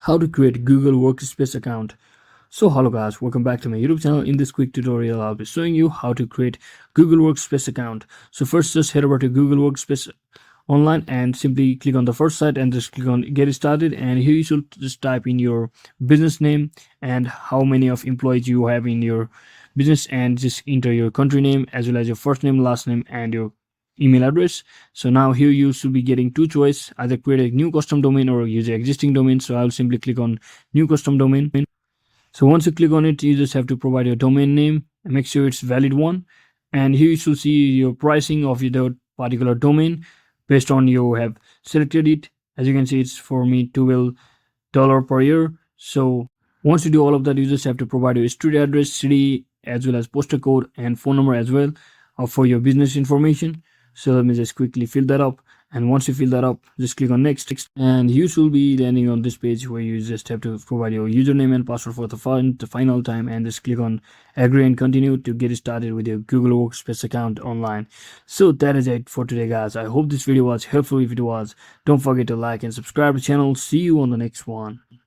How to create Google Workspace account. So hello guys, welcome back to my YouTube channel. In this quick tutorial, I'll be showing you how to create Google Workspace account. So first just head over to Google Workspace online and simply click on the first site and just click on get started, and here you should just type in your business name and how many of employees you have in your business, and just enter your country name as well as your first name, last name, and your email address. So now here you should be getting two choice, either create a new custom domain or use an existing domain. So I'll simply click on new custom domain. So once you click on it, you just have to provide your domain name and make sure it's valid one, and here you should see your pricing of your particular domain based on you have selected it. As you can see, it's for me $12 per year. So once you do all of that, you just have to provide your street address, city, as well as postal code and phone number as well for your business information. So let me just quickly fill that up, and once you fill that up, just click on next, and you should be landing on this page where you just have to provide your username and password for the final time, and just click on agree and continue to get started with your Google Workspace account online. So that is it for today guys. I hope this video was helpful. If it was, don't forget to like and subscribe to the channel. See you on the next one.